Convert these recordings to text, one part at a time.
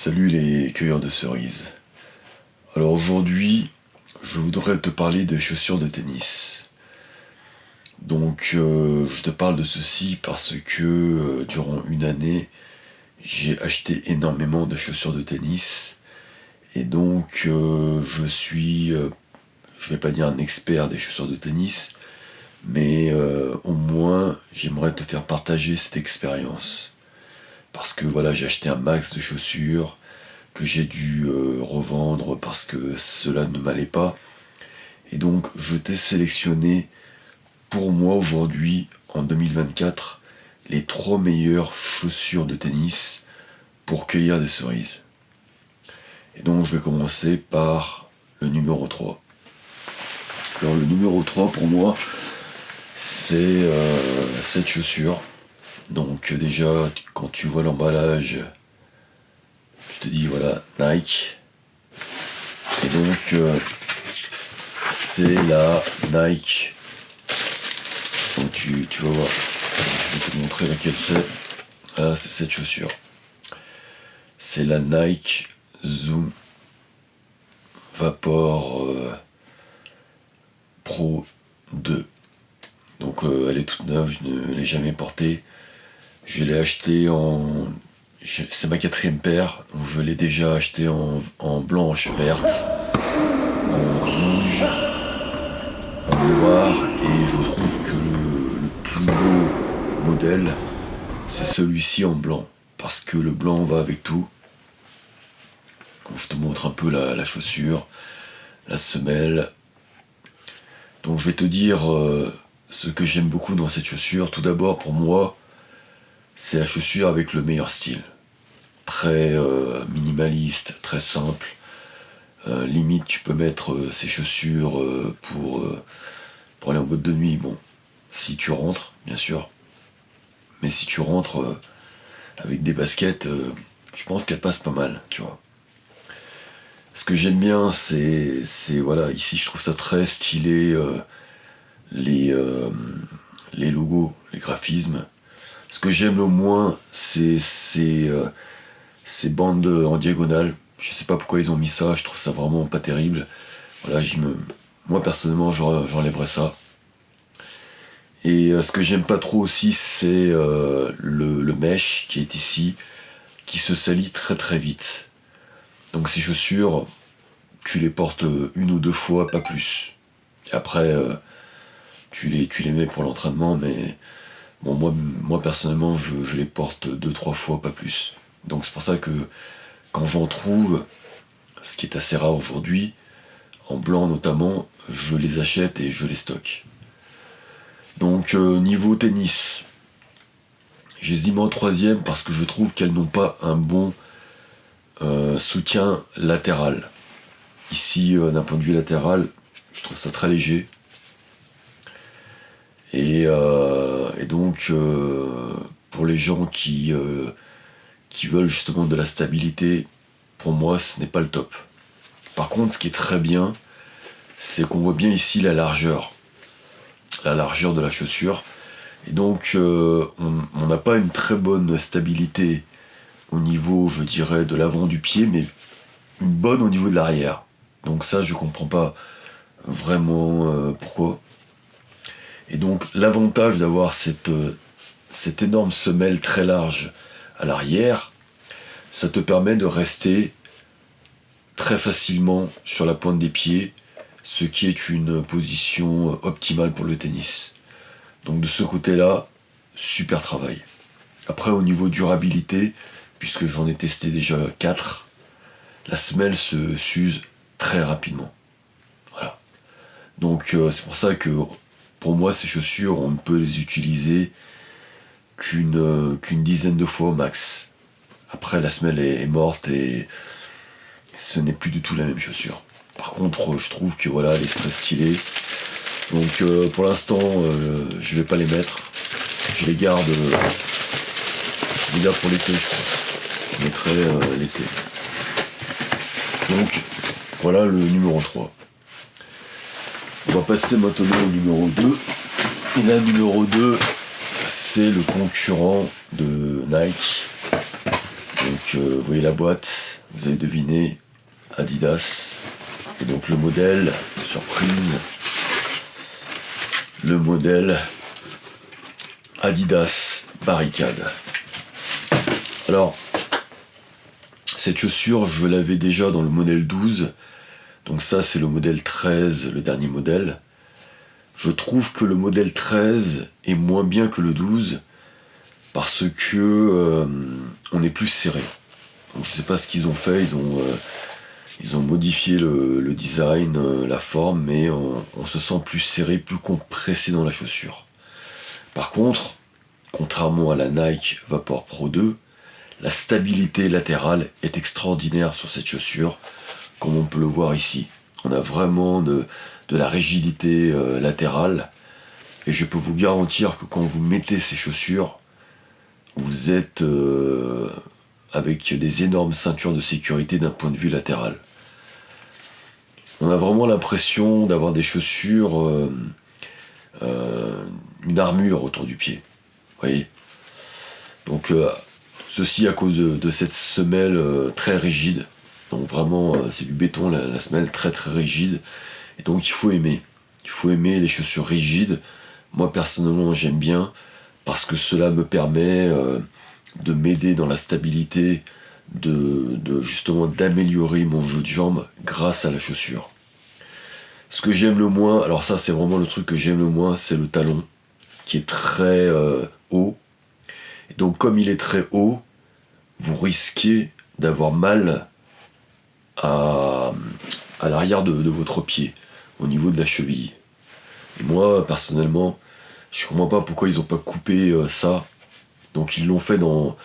Salut les cueilleurs de cerises. Alors aujourd'hui, je voudrais te parler des chaussures de tennis. Je te parle de ceci parce que durant une année, j'ai acheté énormément de chaussures de tennis. Et je vais pas dire un expert des chaussures de tennis, mais au moins, j'aimerais te faire partager cette expérience. Parce que voilà, j'ai acheté un max de chaussures que j'ai dû revendre parce que cela ne m'allait pas. Et donc, je t'ai sélectionné pour moi aujourd'hui, en 2024, les 3 meilleures chaussures de tennis pour cueillir des cerises. Et donc, je vais commencer par le numéro 3. Alors, le numéro 3 pour moi, c'est cette chaussure. Donc, déjà, quand tu vois l'emballage, tu te dis voilà, Nike. Et donc, c'est la Nike. Donc tu vas voir, je vais te montrer laquelle c'est. Ah, c'est cette chaussure. C'est la Nike Zoom Vapor Pro 2. Donc elle est toute neuve, je ne l'ai jamais portée. Je l'ai achetée c'est ma 4e paire, donc je l'ai déjà achetée en blanche, verte, en rouge, en noir, et je trouve que le plus beau modèle, c'est celui-ci en blanc, parce que le blanc va avec tout. Donc je te montre un peu la chaussure, la semelle. Donc je vais te dire ce que j'aime beaucoup dans cette chaussure. Tout d'abord, pour moi, c'est la chaussure avec le meilleur style. Très minimaliste, très simple. Limite, tu peux mettre ces chaussures pour aller en boîte de nuit. Bon, si tu rentres, bien sûr. Mais si tu rentres avec des baskets, je pense qu'elles passent pas mal, tu vois. Ce que j'aime bien, c'est voilà, ici je trouve ça très stylé, les, euh, les logos, les graphismes. Ce que j'aime le moins, c'est ces bandes en diagonale. Je sais pas pourquoi ils ont mis ça, je trouve ça vraiment pas terrible. Voilà, moi personnellement, j'enlèverais ça. Et ce que j'aime pas trop aussi, c'est le mesh qui est ici, qui se salit très très vite. Donc ces chaussures, tu les portes une ou deux fois, pas plus. Et après, tu les mets pour l'entraînement, mais bon, moi personnellement, je les porte 2-3 fois, pas plus. Donc c'est pour ça que quand j'en trouve, ce qui est assez rare aujourd'hui, en blanc notamment, je les achète et je les stocke. Donc niveau tennis, je les y mets en 3e parce que je trouve qu'elles n'ont pas un bon soutien latéral. Ici, d'un point de vue latéral, je trouve ça très léger. Et donc, pour les gens qui veulent justement de la stabilité, pour moi, ce n'est pas le top. Par contre, ce qui est très bien, c'est qu'on voit bien ici la largeur de la chaussure. Et donc, on n'a pas une très bonne stabilité au niveau, je dirais, de l'avant du pied, mais une bonne au niveau de l'arrière. Donc ça, je comprends pas vraiment pourquoi. Et donc, l'avantage d'avoir cette énorme semelle très large à l'arrière, ça te permet de rester très facilement sur la pointe des pieds, ce qui est une position optimale pour le tennis. Donc de ce côté-là, super travail. Après, au niveau durabilité, puisque j'en ai testé déjà 4, la semelle s'use très rapidement. Voilà. Donc c'est pour ça que pour moi, ces chaussures, on ne peut les utiliser qu'une dizaine de fois au max. Après, la semelle est morte et ce n'est plus du tout la même chaussure. Par contre, je trouve que voilà, elle est très stylée. Donc pour l'instant, je vais pas les mettre. Je les garde, pour l'été, je pense. Je mettrai l'été. Donc voilà le numéro 3. On va passer maintenant au numéro 2. Et là, numéro 2, c'est le concurrent de Nike. Donc vous voyez la boîte, vous avez deviné, Adidas. Et donc le modèle, surprise, le modèle Adidas Barricade. Alors, cette chaussure, je l'avais déjà dans le modèle 12. Donc ça, c'est le modèle 13, le dernier modèle. Je trouve que le modèle 13 est moins bien que le 12 parce que on est plus serré. Donc je sais pas ce qu'ils ont fait, ils ont modifié le design, la forme, mais on se sent plus serré, plus compressé dans la chaussure. Par contre, contrairement à la Nike Vapor Pro 2, la stabilité latérale est extraordinaire sur cette chaussure, comme on peut le voir ici. On a vraiment de la rigidité latérale, et je peux vous garantir que quand vous mettez ces chaussures, vous êtes avec des énormes ceintures de sécurité d'un point de vue latéral. On a vraiment l'impression d'avoir des chaussures, une armure autour du pied. Vous voyez ? Donc ceci à cause de cette semelle très rigide. Donc vraiment c'est du béton la semelle très très rigide. Et donc il faut aimer. Il faut aimer les chaussures rigides. Moi personnellement j'aime bien parce que cela me permet de m'aider dans la stabilité, de justement d'améliorer mon jeu de jambes grâce à la chaussure. Ce que j'aime le moins, alors ça c'est vraiment le truc que j'aime le moins, c'est le talon qui est très haut. Et donc comme il est très haut, vous risquez d'avoir mal à l'arrière de votre pied, au niveau de la cheville. Et moi personnellement, je comprends pas pourquoi ils n'ont pas coupé ça. Donc ils l'ont fait dans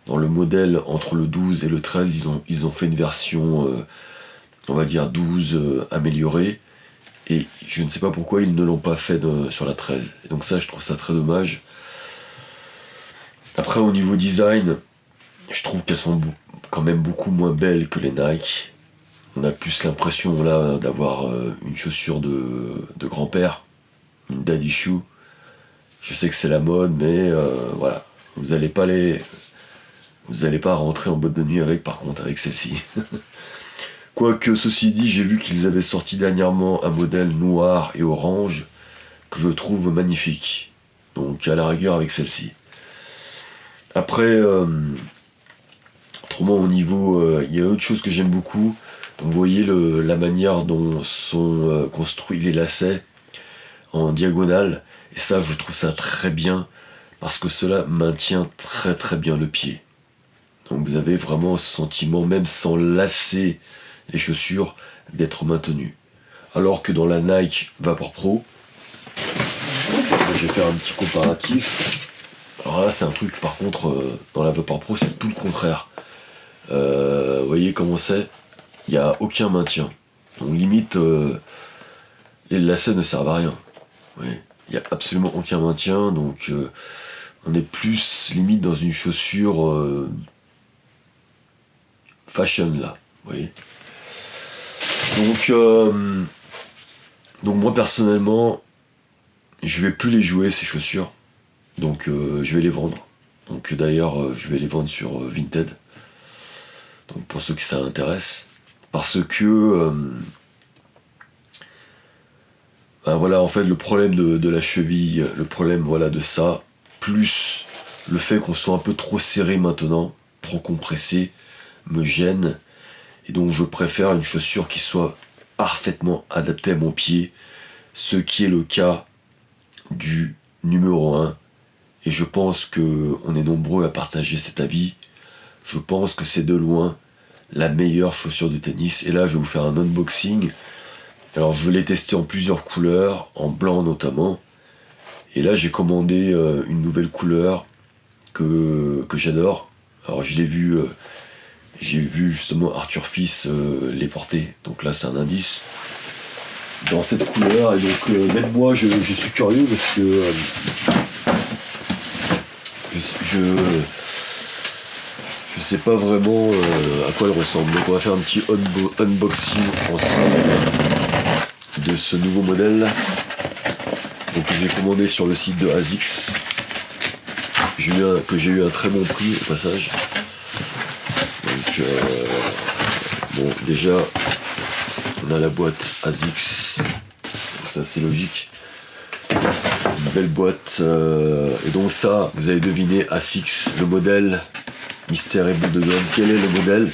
le modèle entre le 12 et le 13, ils ont fait une version, on va dire 12 améliorée. Et je ne sais pas pourquoi ils ne l'ont pas fait sur la 13. Et donc ça, je trouve ça très dommage. Après, au niveau design, je trouve qu'elles sont quand même beaucoup moins belles que les Nike. On a plus l'impression là d'avoir une chaussure de grand-père, une daddy shoe. Je sais que c'est la mode, mais voilà. Vous n'allez pas rentrer en boîte de nuit par contre, avec celle-ci. Quoique, ceci dit, j'ai vu qu'ils avaient sorti dernièrement un modèle noir et orange que je trouve magnifique. Donc à la rigueur avec celle-ci. Après, autrement au niveau, il y a autre chose que j'aime beaucoup. Donc vous voyez la manière dont sont construits les lacets en diagonale. Et ça, je trouve ça très bien parce que cela maintient très très bien le pied. Donc vous avez vraiment ce sentiment, même sans lasser les chaussures, d'être maintenu. Alors que dans la Nike Vapor Pro, je vais faire un petit comparatif. Alors là c'est un truc par contre, dans la Vapor Pro c'est tout le contraire. Vous voyez comment c'est ? Il n'y a aucun maintien. Donc limite, les lacets ne servent à rien. Il n'y a absolument aucun maintien, donc on est plus limite dans une chaussure fashion là. Vous voyez ? Donc moi personnellement, je vais plus les jouer ces chaussures, donc je vais les vendre. Donc d'ailleurs je vais les vendre sur Vinted. Donc pour ceux qui ça intéresse, parce que ben voilà en fait le problème de la cheville, le problème voilà de ça, plus le fait qu'on soit un peu trop serré maintenant, trop compressé, me gêne. Et donc je préfère une chaussure qui soit parfaitement adaptée à mon pied, ce qui est le cas du numéro 1. Et je pense qu'on est nombreux à partager cet avis. Je pense que c'est de loin la meilleure chaussure de tennis. Et là je vais vous faire un unboxing. Alors je l'ai testé en plusieurs couleurs, en blanc notamment. Et là j'ai commandé une nouvelle couleur que j'adore. Alors je l'ai vu... j'ai vu justement Arthur Fils les porter, donc là c'est un indice dans cette couleur, et donc même moi je suis curieux parce que je sais pas vraiment à quoi elle ressemble. Donc on va faire un petit unboxing ensemble de ce nouveau modèle donc, que j'ai commandé sur le site de ASICS, que j'ai eu un très bon prix au passage. bon, déjà, on a la boîte ASICS, donc ça c'est logique. Une belle boîte, et donc ça, vous avez deviné, ASICS, le modèle, mystère et boule de gomme. Quel est le modèle?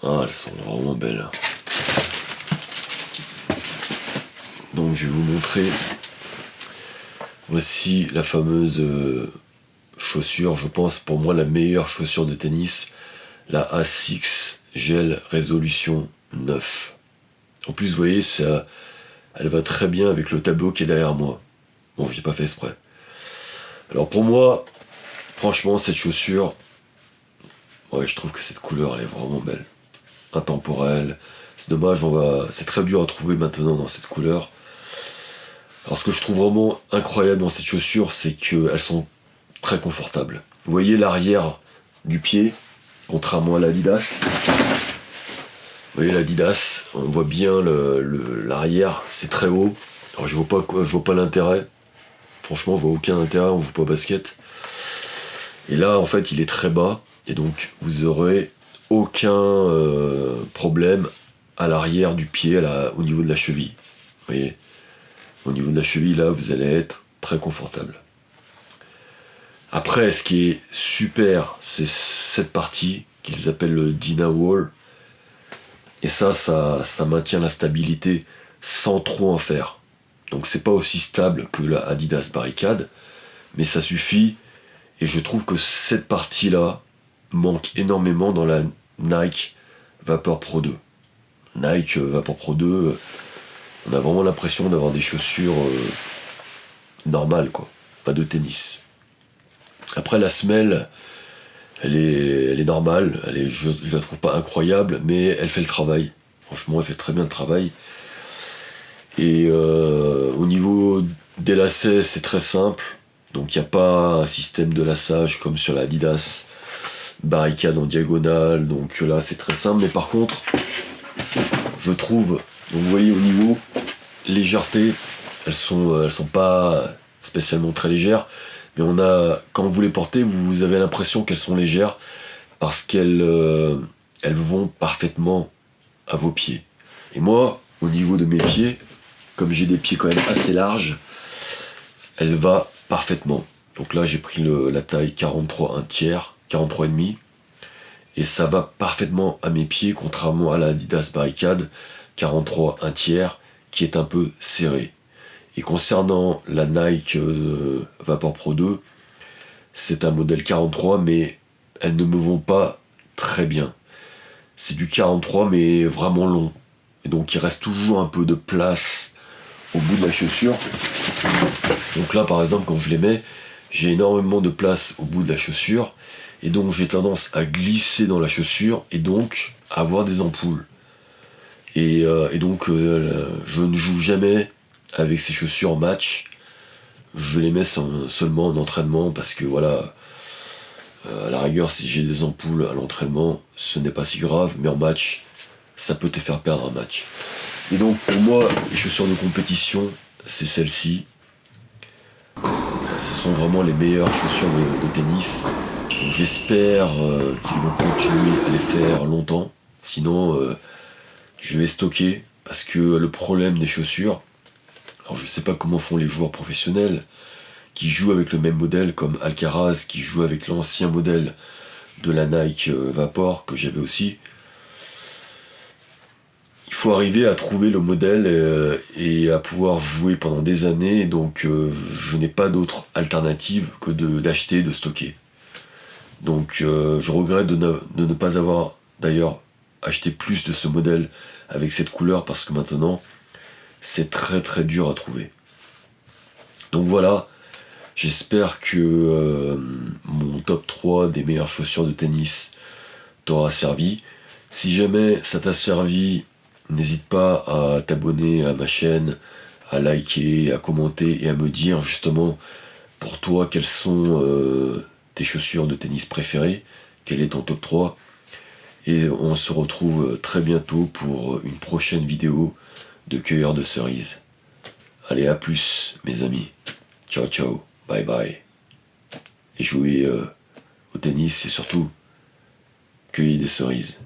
Ah, elles sont vraiment belles. Donc je vais vous montrer. Voici la fameuse chaussure, je pense pour moi la meilleure chaussure de tennis, la ASICS Gel Résolution 9. En plus, vous voyez, ça, elle va très bien avec le tableau qui est derrière moi. Bon, je n'ai pas fait exprès. Alors pour moi, franchement, cette chaussure, ouais, je trouve que cette couleur, elle est vraiment belle. Intemporelle. C'est dommage, c'est très dur à trouver maintenant dans cette couleur. Alors ce que je trouve vraiment incroyable dans cette chaussure, c'est qu'elles sont très confortables. Vous voyez l'arrière du pied, contrairement à l'Adidas. Vous voyez l'Adidas, on voit bien l'arrière, c'est très haut. Alors je vois pas l'intérêt. Franchement, je vois aucun intérêt, on joue pas au basket. Et là, en fait, il est très bas, et donc vous aurez aucun problème à l'arrière du pied, au niveau de la cheville. Vous voyez, au niveau de la cheville, là, vous allez être très confortable. Après, ce qui est super, c'est cette partie qu'ils appellent le Dyna Wall. Et ça maintient la stabilité sans trop en faire. Donc c'est pas aussi stable que la Adidas Barricade, mais ça suffit. Et je trouve que cette partie-là manque énormément dans la Nike Vapor Pro 2. Nike Vapor Pro 2, on a vraiment l'impression d'avoir des chaussures normales, quoi. Pas de tennis. Après, la semelle, elle est normale, je la trouve pas incroyable, mais elle fait le travail. Franchement, elle fait très bien le travail. Et au niveau des lacets, c'est très simple. Donc il n'y a pas un système de laçage comme sur la Adidas Barricade en diagonale. Donc là, c'est très simple. Mais par contre, je trouve, donc vous voyez au niveau légèreté, elles sont pas spécialement très légères. Mais quand vous les portez, vous avez l'impression qu'elles sont légères parce qu'elles vont parfaitement à vos pieds. Et moi, au niveau de mes pieds, comme j'ai des pieds quand même assez larges, elle va parfaitement. Donc là, j'ai pris la taille 43 1 tiers, 43 et demi, et ça va parfaitement à mes pieds, contrairement à la Adidas Barricade 43 1 tiers, qui est un peu serré. Et concernant la Nike Vapor Pro 2, c'est un modèle 43, mais elles ne me vont pas très bien. C'est du 43, mais vraiment long. Et donc il reste toujours un peu de place au bout de la chaussure. Donc là, par exemple, quand je les mets, j'ai énormément de place au bout de la chaussure. Et donc j'ai tendance à glisser dans la chaussure et donc à avoir des ampoules. Et donc je ne joue jamais avec ces chaussures en match. Je les mets seulement en entraînement parce que voilà, à la rigueur, si j'ai des ampoules à l'entraînement, ce n'est pas si grave, mais en match, ça peut te faire perdre un match. Et donc pour moi, les chaussures de compétition, c'est celles-ci. Ce sont vraiment les meilleures chaussures de tennis. Donc j'espère qu'ils vont continuer à les faire longtemps. Sinon, je vais stocker parce que le problème des chaussures, alors je sais pas comment font les joueurs professionnels qui jouent avec le même modèle comme Alcaraz qui joue avec l'ancien modèle de la Nike Vapor que j'avais aussi. Il faut arriver à trouver le modèle et à pouvoir jouer pendant des années, donc je n'ai pas d'autre alternative que d'acheter, de stocker. Donc je regrette de ne pas avoir d'ailleurs acheté plus de ce modèle avec cette couleur parce que maintenant c'est très très dur à trouver. Donc voilà, j'espère que mon top 3 des meilleures chaussures de tennis t'aura servi. Si jamais ça t'a servi, n'hésite pas à t'abonner à ma chaîne, à liker, à commenter et à me dire justement pour toi quelles sont tes chaussures de tennis préférées, quel est ton top 3. et on se retrouve très bientôt pour une prochaine vidéo de cueilleur de cerises. Allez, à plus mes amis. Ciao ciao, bye bye. Et jouez au tennis et surtout cueillez des cerises.